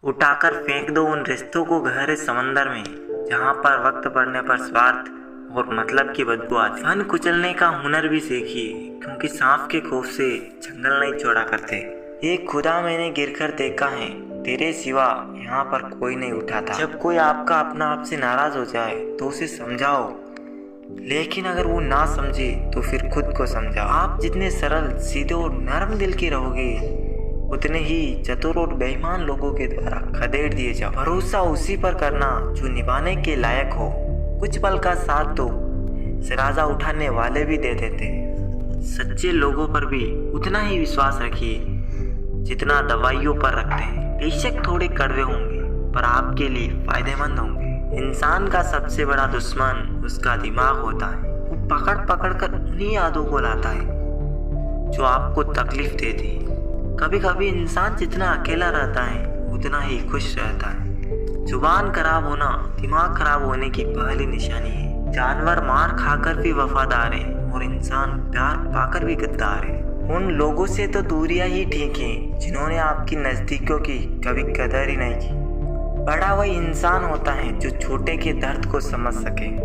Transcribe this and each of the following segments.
उठाकर फेंक दो उन रिश्तों को गहरे समंदर में, जहाँ पर वक्त पड़ने पर स्वार्थ और मतलब की बदबू आती। फन कुचलने का हुनर भी सीखिए, क्योंकि सांप के खौफ से जंगल नहीं छोड़ा करते। एक खुदा मैंने गिरकर देखा है, तेरे सिवा यहाँ पर कोई नहीं उठाता। जब कोई आपका अपना आपसे नाराज हो जाए तो उसे समझाओ, लेकिन अगर वो ना समझे तो फिर खुद को समझाओ। आप जितने सरल, सीधे और नरम दिल के रहोगे, उतने ही चतुर और बेईमान लोगों के द्वारा खदेड़ दिए जाओ। भरोसा उसी पर करना जो निभाने के लायक हो। कुछ पल का साथ तो सराजा उठाने वाले भी दे देते हैं। सच्चे लोगों पर भी उतना ही विश्वास रखिए जितना दवाइयों पर रखते हैं। बेशक थोड़े कड़वे होंगे, पर आपके लिए फायदेमंद होंगे। इंसान का सबसे बड़ा दुश्मन उसका दिमाग होता है। वो पकड़ पकड़ कर उन्हीं यादों को लाता है जो आपको तकलीफ देती है। कभी कभी इंसान जितना अकेला रहता है उतना ही खुश रहता है। जुबान खराब होना दिमाग खराब होने की पहली निशानी है। जानवर मार खाकर भी वफादार है और इंसान प्यार पाकर भी गद्दार है। उन लोगों से तो दूरियां ही ठीक है जिन्होंने आपकी नजदीकियों की कभी कदर ही नहीं की। बड़ा वही इंसान होता है जो छोटे के दर्द को समझ सके।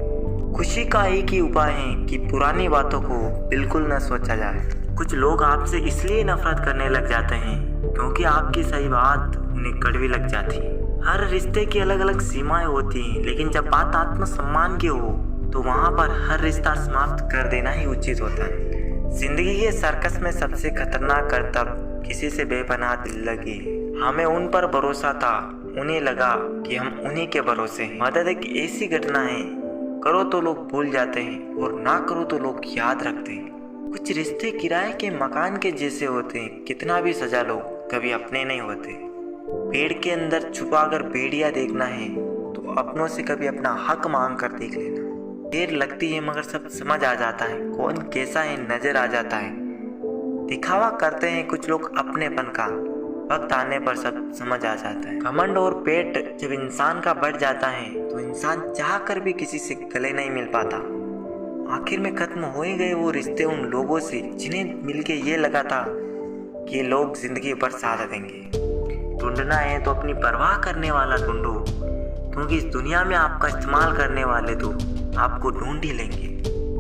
खुशी का एक ही उपाय है कि पुरानी बातों को बिल्कुल न सोचा जाए। कुछ लोग आपसे इसलिए नफरत करने लग जाते हैं क्योंकि आपकी सही बात उन्हें कड़वी लग जाती है। हर रिश्ते की अलग अलग सीमाएं होती हैं, लेकिन जब बात आत्मसम्मान की हो तो वहाँ पर हर रिश्ता समाप्त कर देना ही उचित होता है। जिंदगी के सर्कस में सबसे खतरनाक करतब किसी से बेपनाह दिल लगी। हमें उन पर भरोसा था, उन्हें लगा कि हम उन्हीं के भरोसे हैं। मदद एक ऐसी घटना है, करो तो लोग भूल जाते हैं और ना करो तो लोग याद रखते हैं। कुछ रिश्ते किराए के मकान के जैसे होते हैं, कितना भी सजा लो कभी अपने नहीं होते। पेड़ के अंदर छुपा कर भेड़िया देखना है तो अपनों से कभी अपना हक मांग कर देख लेना। देर लगती है मगर सब समझ आ जाता है, कौन कैसा है नजर आ जाता है। दिखावा करते हैं कुछ लोग अपनेपन का, वक्त आने पर सब समझ आ जाता है। घमंड और पेट जब इंसान का बढ़ जाता है तो इंसान चाह कर भी किसी से गले नहीं मिल पाता। आखिर में खत्म हो ही गए वो रिश्ते उन लोगों से जिन्हें मिलके ये लगा था कि ये लोग जिंदगी भर साथ देंगे। ढूंढना है तो अपनी परवाह करने वाला ढूंढो, क्योंकि इस दुनिया में आपका इस्तेमाल करने वाले तो आपको ढूंढ ही लेंगे।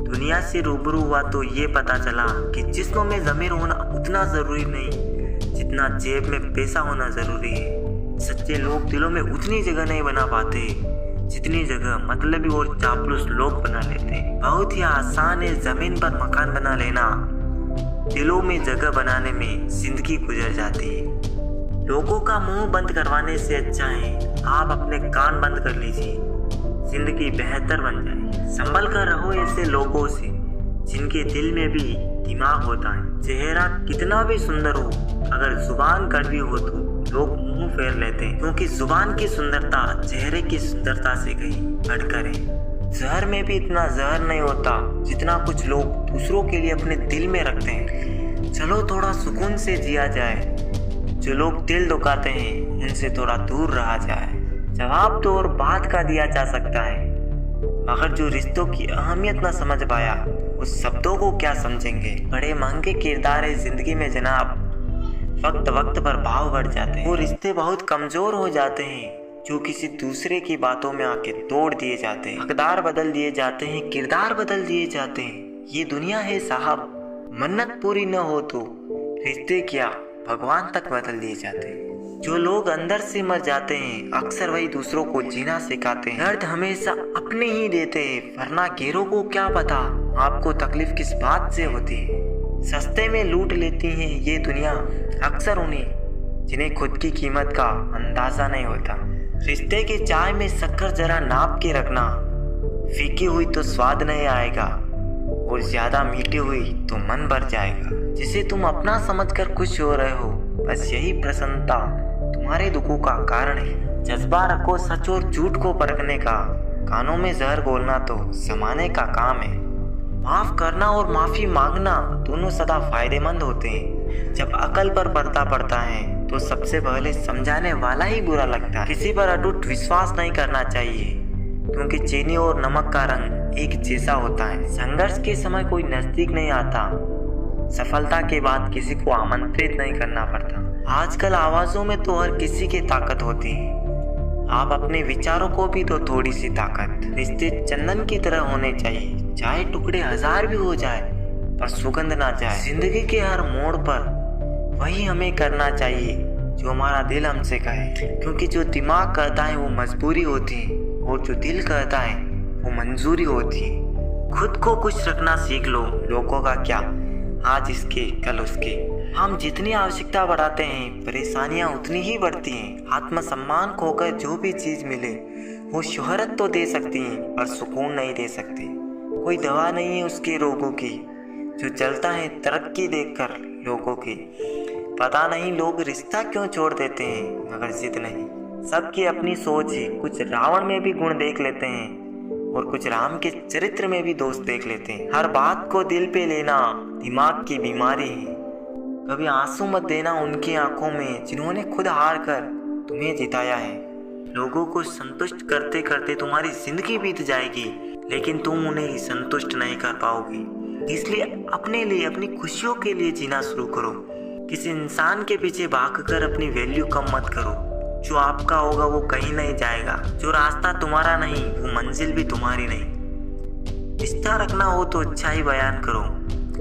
दुनिया से रूबरू हुआ तो ये पता चला कि जिस्म में ज़मीर होना उतना ज़रूरी नहीं जितना जेब में पैसा होना ज़रूरी है। सच्चे लोग दिलों में उतनी जगह नहीं बना पाते जितनी जगह मतलबी और चापलूस लोग बना लेते हैं। बहुत ही आसान है जमीन पर मकान बना लेना, दिलों में जगह बनाने में जिंदगी गुजर जाती है। लोगों का मुंह बंद करवाने से अच्छा है आप अपने कान बंद कर लीजिए, जिंदगी बेहतर बन जाए। संभल कर रहो ऐसे लोगों से जिनके दिल में भी दिमाग होता है। चेहरा कितना भी सुंदर हो, अगर जुबान कड़वी हो तो लोग मुंह फेर लेते हैं, क्योंकि जुबान की सुंदरता चेहरे की सुंदरता से कहीं बढ़कर है। जहर में भी इतना जहर नहीं होता जितना कुछ लोग दूसरों के लिए अपने दिल में रखते हैं। चलो थोड़ा सुकून से जिया जाए, जो लोग दिल दुखाते हैं उनसे थोड़ा दूर रहा जाए। जवाब तो और बात का दिया जा सकता है, मगर जो रिश्तों की अहमियत न समझ पाया उस शब्दों को क्या समझेंगे। बड़े महंगे किरदार है जिंदगी में जनाब, वक्त वक्त पर भाव बढ़ जाते हैं। वो रिश्ते बहुत कमजोर हो जाते हैं जो किसी दूसरे की बातों में आके तोड़ दिए जाते हैं। हकदार बदल दिए जाते हैं, किरदार बदल दिए जाते हैं। ये दुनिया है साहब, मन्नत पूरी न हो तो रिश्ते क्या भगवान तक बदल दिए जाते हैं। जो लोग अंदर से मर जाते हैं अक्सर वही दूसरों को जीना सिखाते हैं। दर्द हमेशा अपने ही देते हैं, वरना गैरों को क्या पता आपको तकलीफ किस बात से होती है। सस्ते में लूट लेती है ये दुनिया अक्सर उन्हें जिन्हें खुद की कीमत का अंदाजा नहीं होता। रिश्ते की चाय में शक्कर जरा नाप के रखना, फीकी हुई तो स्वाद नहीं आएगा और ज्यादा मीठी हुई तो मन भर जाएगा। जिसे तुम अपना समझकर खुश हो रहे हो, बस यही प्रसन्नता तुम्हारे दुखों का कारण है। जज्बा रखो सच और झूठ को परखने का, कानों में जहर घोलना तो जमाने का काम है। माफ करना और माफी मांगना दोनों सदा फायदेमंद होते हैं। जब अकल पर पर्दा पड़ता है तो सबसे पहले समझाने वाला ही बुरा लगता है। किसी पर अटूट विश्वास नहीं करना चाहिए, क्योंकि चीनी और नमक का रंग एक जैसा होता है। संघर्ष के समय कोई नजदीक नहीं आता, सफलता के बाद किसी को आमंत्रित नहीं करना पड़ता। आजकल आवाजों में तो हर किसी की ताकत होती है। आप अपने विचारों को भी तो थोड़ी सी ताकत। रिश्ते चंदन की तरह होने चाहिए, चाहे टुकड़े 1000 भी हो जाए पर सुगंध ना जाए। जिंदगी के हर मोड़ पर वही हमें करना चाहिए जो हमारा दिल हमसे कहे, क्योंकि जो दिमाग कहता है वो मजबूरी होती है और जो दिल कहता है वो मंजूरी होती है। खुद को खुश रखना सीख लो, लोगों का क्या, आज इसके कल उसके। हम जितनी आवश्यकता बढ़ाते हैं परेशानियां उतनी ही बढ़ती हैं। आत्मसम्मान खोकर जो भी चीज मिले वो शोहरत तो दे सकती है पर सुकून नहीं दे सकती। कोई दवा नहीं है उसके रोगों की जो चलता है तरक्की देखकर लोगों की। पता नहीं लोग रिश्ता क्यों छोड़ देते हैं मगर जिद नहीं। सबकी अपनी सोच है, कुछ रावण में भी गुण देख लेते हैं और कुछ राम के चरित्र में भी दोस्त देख लेते हैं। हर बात को दिल पे लेना दिमाग की बीमारी है। कभी आंसू मत देना उनकी आंखों में जिन्होंने खुद हार कर तुम्हें जिताया है। लोगों को संतुष्ट करते करते तुम्हारी जिंदगी बीत जाएगी लेकिन तुम उन्हें संतुष्ट नहीं कर पाओगे। इसलिए अपने लिए, अपनी खुशियों के लिए जीना शुरू करो। किसी इंसान के पीछे भागकर अपनी वैल्यू कम मत करो। जो आपका होगा वो कहीं नहीं जाएगा। जो रास्ता तुम्हारा नहीं वो मंजिल भी तुम्हारी नहीं। रिश्ता रखना हो तो अच्छाई बयान करो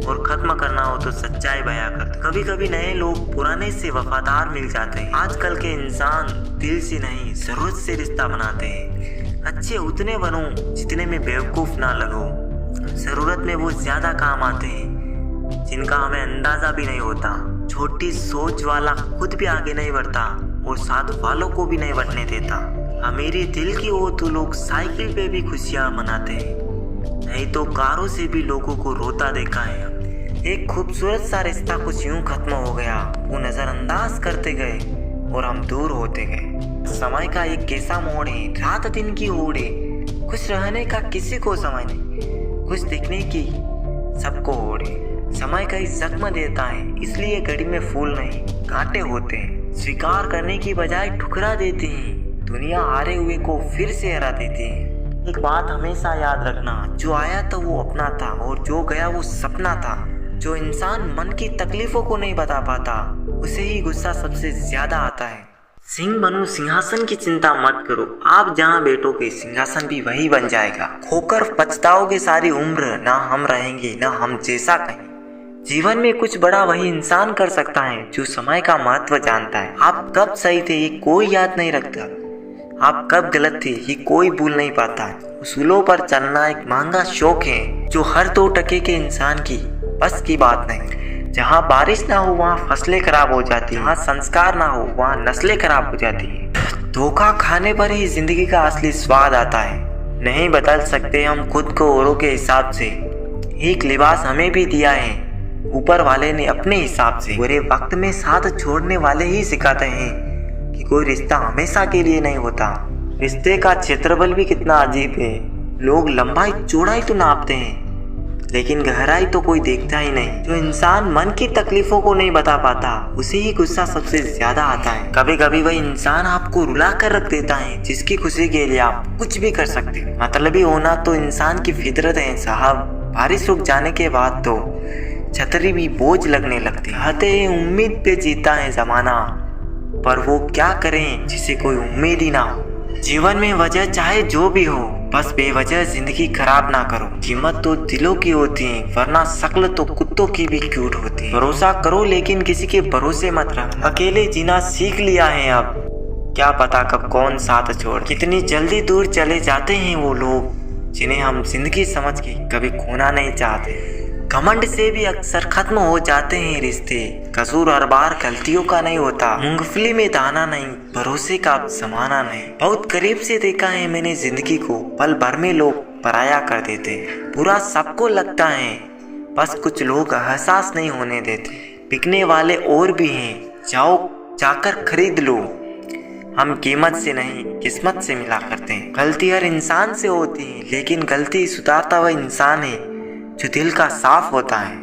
और खत्म करना हो तो सच्चाई बयां कर दो। कभी कभी नए लोग पुराने से वफादार मिल जाते हैं। आजकल के इंसान दिल से नहीं जरूरत से रिश्ता बनाते हैं। अच्छे उतने बनो जितने में बेवकूफ ना लगो। जरूरत में वो ज्यादा काम आते हैं जिनका हमें अंदाजा भी नहीं होता। छोटी सोच वाला खुद भी आगे नहीं बढ़ता और साथ वालों को भी नहीं बढ़ने देता। मेरे दिल की हो तो लोग साइकिल पे भी खुशियां मनाते हैं, नहीं तो कारों से भी लोगों को रोता देखा है। एक खूबसूरत सा रिश्ता कुछ यूं खत्म हो गया। वो नजरअंदाज करते गए और हम दूर होते गए। समय का एक कैसा मोड़ है, रात दिन की होड़ है। खुश रहने का किसी को समय नहीं, खुश दिखने की सबको होड़ है। समय कई जख्म देता है इसलिए घड़ी में फूल नहीं कांटे होते हैं। स्वीकार करने की बजाय ठुकरा देते हैं। दुनिया हारे हुए को फिर से हरा देती है। एक बात हमेशा याद रखना, जो आया था वो अपना था और जो गया वो सपना था। जो इंसान मन की तकलीफों को नहीं बता पाता उसे ही गुस्सा सबसे ज्यादा आता है। सिंह बनो सिंहासन की चिंता मत करो, आप जहाँ बैठोगे सिंहासन भी वही बन जाएगा। खोकर पछताओगे सारी उम्र, ना हम रहेंगे ना हम जैसा कहीं। जीवन में कुछ बड़ा वही इंसान कर सकता है जो समय का महत्व जानता है। आप कब सही थे ये कोई याद नहीं रखता, आप कब गलत थे ये कोई भूल नहीं पाता। उसूलों पर चलना एक महंगा शौक है जो हर 2 टके के इंसान की बस की बात नहीं। जहाँ बारिश ना हो वहाँ फसलें खराब हो जाती है, जहाँ संस्कार ना हो वहाँ नस्लें खराब हो जाती है। धोखा खाने पर ही जिंदगी का असली स्वाद आता है। नहीं बदल सकते हम खुद को औरों के हिसाब से। एक लिबास हमें भी दिया है ऊपर वाले ने अपने हिसाब से। बुरे वक्त में साथ छोड़ने वाले ही सिखाते हैं कि कोई रिश्ता हमेशा के लिए नहीं होता। रिश्ते का क्षेत्रफल भी कितना अजीब है। लोग लंबाई चौड़ाई तो नापते हैं लेकिन गहराई तो कोई देखता ही नहीं। जो इंसान मन की तकलीफों को नहीं बता पाता उसे ही गुस्सा सबसे ज्यादा आता है। कभी कभी वही इंसान आपको रुला कर रख देता है जिसकी खुशी के लिए आप कुछ भी कर सकते हो। मतलबी होना तो इंसान की फितरत है साहब। बारिश रुक जाने के बाद तो छतरी भी बोझ लगने लगती है। उम्मीद पे जीता है जमाना, पर वो क्या करें जिसे कोई उम्मीद ही ना हो। जीवन में वजह चाहे जो भी हो, बस बेवजह जिंदगी खराब ना करो। कीमत तो दिलों की होती है वरना शक्ल तो कुत्तों की भी क्यूट होती है। भरोसा करो लेकिन किसी के भरोसे मत रखो। अकेले जीना सीख लिया है अब, क्या पता कब कौन साथ छोड़। कितनी जल्दी दूर चले जाते हैं वो लोग जिन्हें हम जिंदगी समझ के कभी खोना नहीं चाहते। घमंड से भी अक्सर खत्म हो जाते हैं रिश्ते। कसूर हर बार गलतियों का नहीं होता। मूंगफली में दाना नहीं, भरोसे का जमाना नहीं। बहुत करीब से देखा है मैंने जिंदगी को, पल भर में लोग पराया कर देते। बुरा सबको लगता है, बस कुछ लोग एहसास नहीं होने देते। बिकने वाले और भी हैं, जाओ जाकर खरीद लो। हम कीमत से नहीं किस्मत से मिला करते हैं। गलती हर इंसान से होती है लेकिन गलती सुधारता हुआ इंसान है जो दिल का साफ होता है।